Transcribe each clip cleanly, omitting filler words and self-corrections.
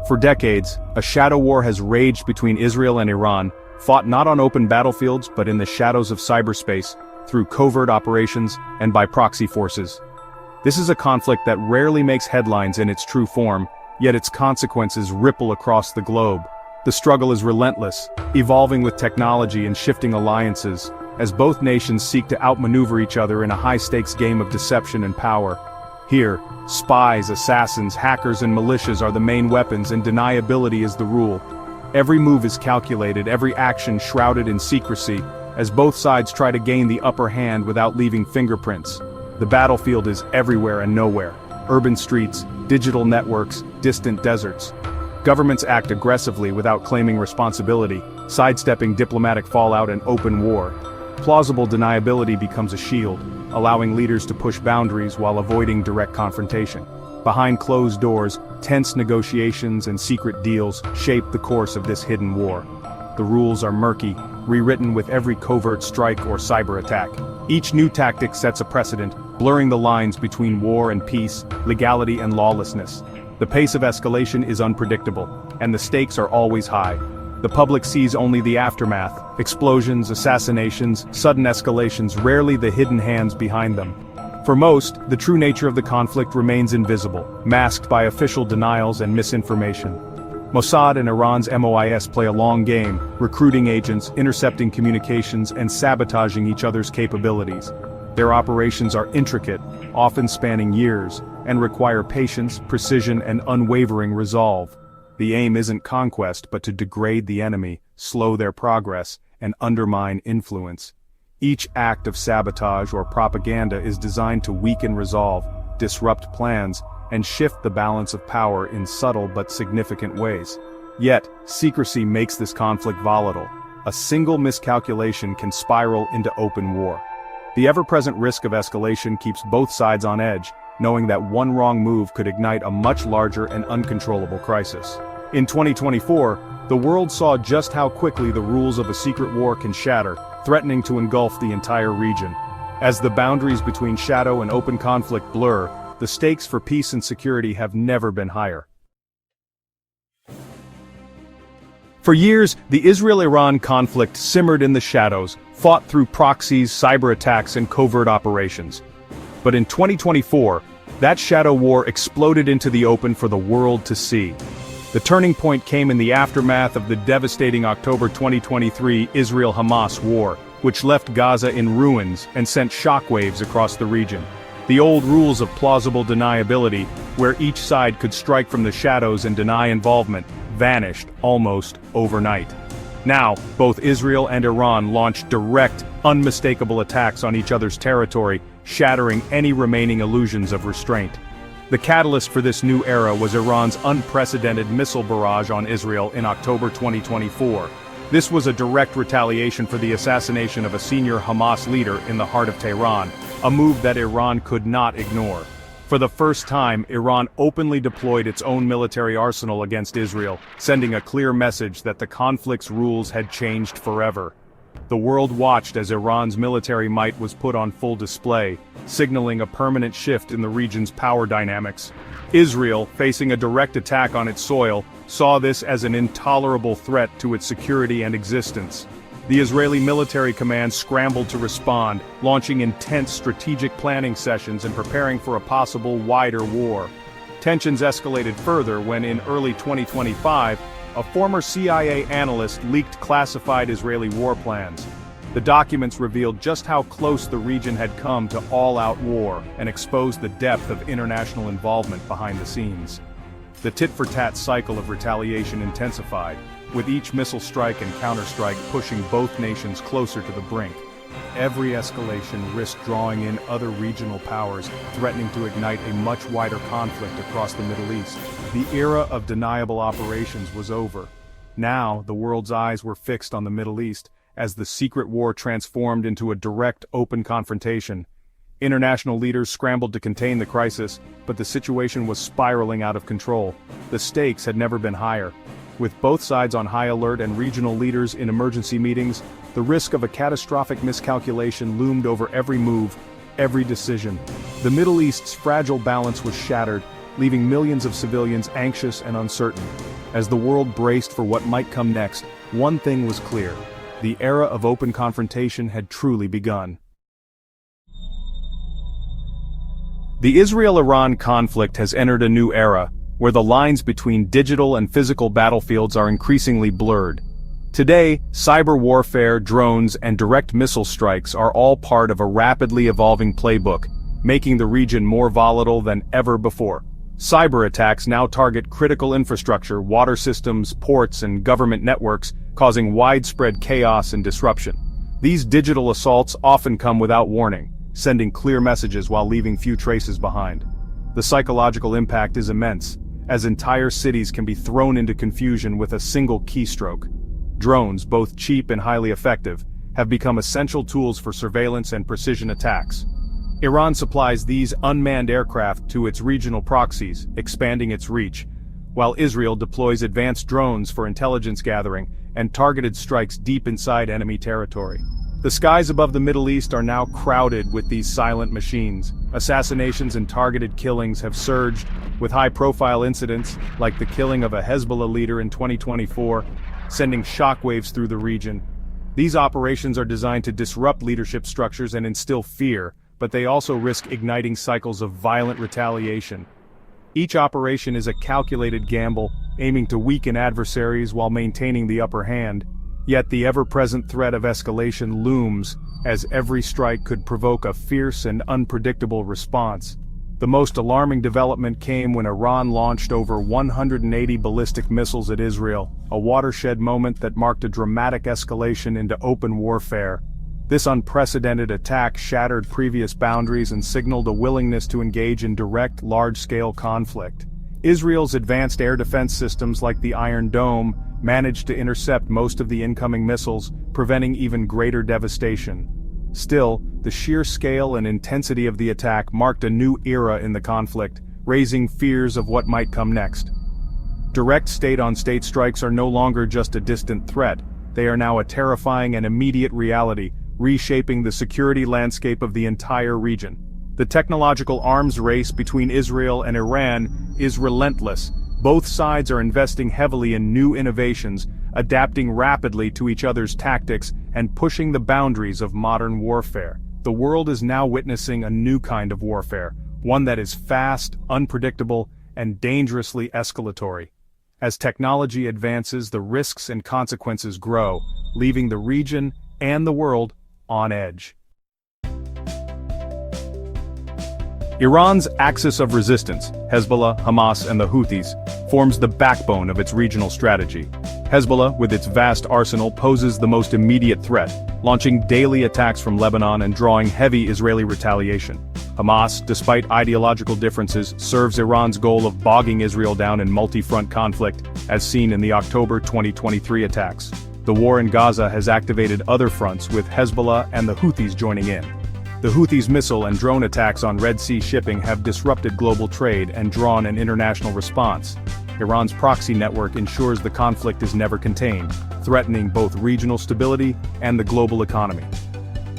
For decades, a shadow war has raged between Israel and Iran, fought not on open battlefields but in the shadows of cyberspace, through covert operations and by proxy forces. This is a conflict that rarely makes headlines in its true form, yet its consequences ripple across the globe. The struggle is relentless, evolving with technology and shifting alliances, as both nations seek to outmaneuver each other in a high-stakes game of deception and power. Here, spies, assassins, hackers and militias are the main weapons and deniability is the rule. Every move is calculated, every action shrouded in secrecy, as both sides try to gain the upper hand without leaving fingerprints. The battlefield is everywhere and nowhere. Urban streets, digital networks, distant deserts. Governments act aggressively without claiming responsibility, sidestepping diplomatic fallout and open war. Plausible deniability becomes a shield, allowing leaders to push boundaries while avoiding direct confrontation. Behind closed doors, tense negotiations and secret deals shape the course of this hidden war. The rules are murky, rewritten with every covert strike or cyber attack. Each new tactic sets a precedent, blurring the lines between war and peace, legality and lawlessness. The pace of escalation is unpredictable, and the stakes are always high. The public sees only the aftermath: explosions, assassinations, sudden escalations, rarely the hidden hands behind them. For most, the true nature of the conflict remains invisible, masked by official denials and misinformation. Mossad and Iran's MOIS play a long game, recruiting agents, intercepting communications, and sabotaging each other's capabilities. Their operations are intricate, often spanning years, and require patience, precision, and unwavering resolve. The aim isn't conquest but to degrade the enemy, slow their progress, and undermine influence. Each act of sabotage or propaganda is designed to weaken resolve, disrupt plans, and shift the balance of power in subtle but significant ways. Yet, secrecy makes this conflict volatile. A single miscalculation can spiral into open war. The ever-present risk of escalation keeps both sides on edge, knowing that one wrong move could ignite a much larger and uncontrollable crisis. In 2024, the world saw just how quickly the rules of a secret war can shatter, threatening to engulf the entire region. As the boundaries between shadow and open conflict blur, the stakes for peace and security have never been higher. For years, the Israel-Iran conflict simmered in the shadows, fought through proxies, cyber attacks, and covert operations. But in 2024, that shadow war exploded into the open for the world to see. The turning point came in the aftermath of the devastating October 2023 Israel-Hamas war, which left Gaza in ruins and sent shockwaves across the region. The old rules of plausible deniability, where each side could strike from the shadows and deny involvement, vanished almost overnight. Now, both Israel and Iran launched direct, unmistakable attacks on each other's territory, shattering any remaining illusions of restraint. The catalyst for this new era was Iran's unprecedented missile barrage on Israel in October 2024. This was a direct retaliation for the assassination of a senior Hamas leader in the heart of Tehran, a move that Iran could not ignore. For the first time, Iran openly deployed its own military arsenal against Israel, sending a clear message that the conflict's rules had changed forever. The world watched as Iran's military might was put on full display, signaling a permanent shift in the region's power dynamics. Israel, facing a direct attack on its soil, saw this as an intolerable threat to its security and existence. The Israeli military command scrambled to respond, launching intense strategic planning sessions and preparing for a possible wider war. Tensions escalated further when in early 2025, a former CIA analyst leaked classified Israeli war plans. The documents revealed just how close the region had come to all-out war and exposed the depth of international involvement behind the scenes. The tit-for-tat cycle of retaliation intensified, with each missile strike and counterstrike pushing both nations closer to the brink. Every escalation risked drawing in other regional powers, threatening to ignite a much wider conflict across the Middle East. The era of deniable operations was over. Now, the world's eyes were fixed on the Middle East, as the secret war transformed into a direct, open confrontation. International leaders scrambled to contain the crisis, but the situation was spiraling out of control. The stakes had never been higher. With both sides on high alert and regional leaders in emergency meetings, the risk of a catastrophic miscalculation loomed over every move, every decision. The Middle East's fragile balance was shattered, leaving millions of civilians anxious and uncertain. As the world braced for what might come next, one thing was clear: the era of open confrontation had truly begun. The Israel-Iran conflict has entered a new era, where the lines between digital and physical battlefields are increasingly blurred. Today, cyber warfare, drones, and direct missile strikes are all part of a rapidly evolving playbook, making the region more volatile than ever before. Cyber attacks now target critical infrastructure, water systems, ports, and government networks, causing widespread chaos and disruption. These digital assaults often come without warning, sending clear messages while leaving few traces behind. The psychological impact is immense, as entire cities can be thrown into confusion with a single keystroke. Drones, both cheap and highly effective, have become essential tools for surveillance and precision attacks. Iran supplies these unmanned aircraft to its regional proxies, expanding its reach, while Israel deploys advanced drones for intelligence gathering and targeted strikes deep inside enemy territory. The skies above the Middle East are now crowded with these silent machines. Assassinations and targeted killings have surged, with high-profile incidents, like the killing of a Hezbollah leader in 2024, sending shockwaves through the region. These operations are designed to disrupt leadership structures and instill fear, but they also risk igniting cycles of violent retaliation. Each operation is a calculated gamble, aiming to weaken adversaries while maintaining the upper hand. Yet the ever-present threat of escalation looms, as every strike could provoke a fierce and unpredictable response. The most alarming development came when Iran launched over 180 ballistic missiles at Israel, a watershed moment that marked a dramatic escalation into open warfare. This unprecedented attack shattered previous boundaries and signaled a willingness to engage in direct, large-scale conflict. Israel's advanced air defense systems like the Iron Dome managed to intercept most of the incoming missiles, preventing even greater devastation. Still, the sheer scale and intensity of the attack marked a new era in the conflict, raising fears of what might come next. Direct state-on-state strikes are no longer just a distant threat, they are now a terrifying and immediate reality, reshaping the security landscape of the entire region. The technological arms race between Israel and Iran is relentless. Both sides are investing heavily in new innovations, adapting rapidly to each other's tactics, and pushing the boundaries of modern warfare. The world is now witnessing a new kind of warfare, one that is fast, unpredictable, and dangerously escalatory. As technology advances, the risks and consequences grow, leaving the region and the world on edge. Iran's axis of resistance, Hezbollah, Hamas, and the Houthis, forms the backbone of its regional strategy. Hezbollah, with its vast arsenal, poses the most immediate threat, launching daily attacks from Lebanon and drawing heavy Israeli retaliation. Hamas, despite ideological differences, serves Iran's goal of bogging Israel down in multi-front conflict, as seen in the October 2023 attacks. The war in Gaza has activated other fronts, with Hezbollah and the Houthis joining in. The Houthis' missile and drone attacks on Red Sea shipping have disrupted global trade and drawn an international response. Iran's proxy network ensures the conflict is never contained, threatening both regional stability and the global economy.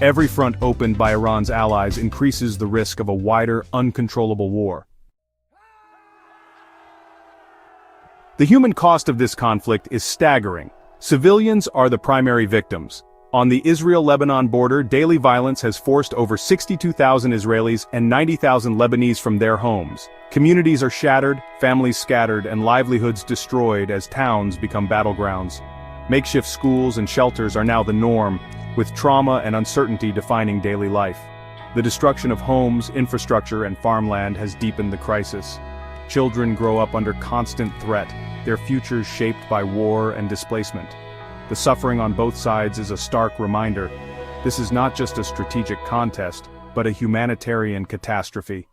Every front opened by Iran's allies increases the risk of a wider, uncontrollable war. The human cost of this conflict is staggering. Civilians are the primary victims. On the Israel-Lebanon border, daily violence has forced over 62,000 Israelis and 90,000 Lebanese from their homes. Communities are shattered, families scattered, and livelihoods destroyed as towns become battlegrounds. Makeshift schools and shelters are now the norm, with trauma and uncertainty defining daily life. The destruction of homes, infrastructure, and farmland has deepened the crisis. Children grow up under constant threat, their futures shaped by war and displacement. The suffering on both sides is a stark reminder. This is not just a strategic contest, but a humanitarian catastrophe.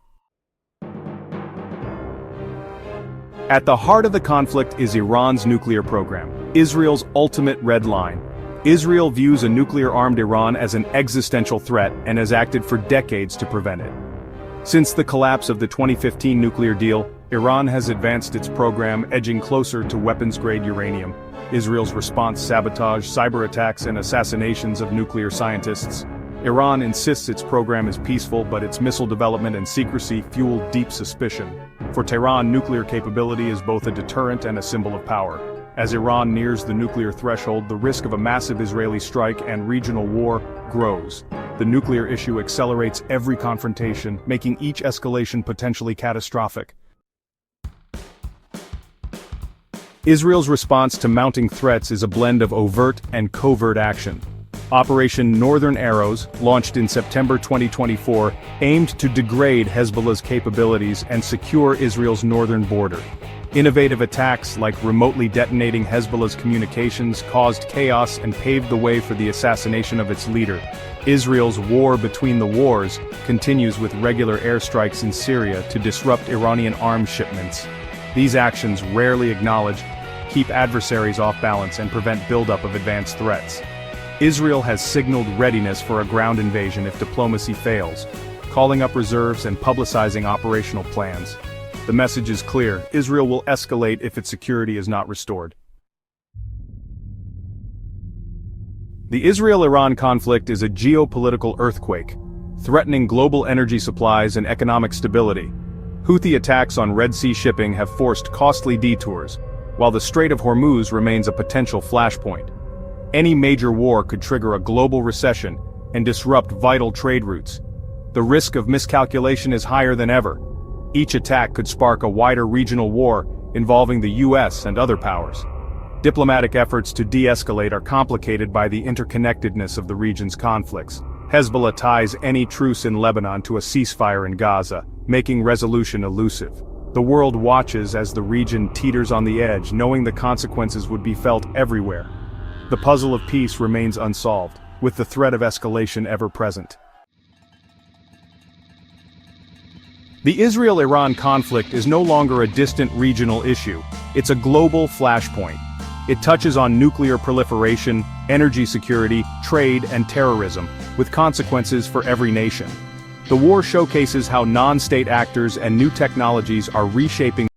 At the heart of the conflict is Iran's nuclear program, Israel's ultimate red line. Israel views a nuclear-armed Iran as an existential threat and has acted for decades to prevent it. Since the collapse of the 2015 nuclear deal, Iran has advanced its program, edging closer to weapons-grade uranium. Israel's response sabotage, cyber attacks, and assassinations of nuclear scientists. Iran insists its program is peaceful, but its missile development and secrecy fuel deep suspicion. For Tehran, nuclear capability is both a deterrent and a symbol of power. As Iran nears the nuclear threshold, the risk of a massive Israeli strike and regional war grows. The nuclear issue accelerates every confrontation, making each escalation potentially catastrophic. Israel's response to mounting threats is a blend of overt and covert action. Operation Northern Arrows, launched in September 2024, aimed to degrade Hezbollah's capabilities and secure Israel's northern border. Innovative attacks like remotely detonating Hezbollah's communications caused chaos and paved the way for the assassination of its leader. Israel's war between the wars continues with regular airstrikes in Syria to disrupt Iranian arms shipments. These actions, rarely acknowledged, keep adversaries off balance and prevent buildup of advanced threats. Israel has signaled readiness for a ground invasion if diplomacy fails, calling up reserves and publicizing operational plans. The message is clear: Israel will escalate if its security is not restored. The Israel-Iran conflict is a geopolitical earthquake, threatening global energy supplies and economic stability. Houthi attacks on Red Sea shipping have forced costly detours, while the Strait of Hormuz remains a potential flashpoint. Any major war could trigger a global recession and disrupt vital trade routes. The risk of miscalculation is higher than ever. Each attack could spark a wider regional war involving the US and other powers. Diplomatic efforts to de-escalate are complicated by the interconnectedness of the region's conflicts. Hezbollah ties any truce in Lebanon to a ceasefire in Gaza, making resolution elusive. The world watches as the region teeters on the edge, knowing the consequences would be felt everywhere. The puzzle of peace remains unsolved, with the threat of escalation ever present. The Israel-Iran conflict is no longer a distant regional issue, it's a global flashpoint. It touches on nuclear proliferation, energy security, trade, and terrorism, with consequences for every nation. The war showcases how non-state actors and new technologies are reshaping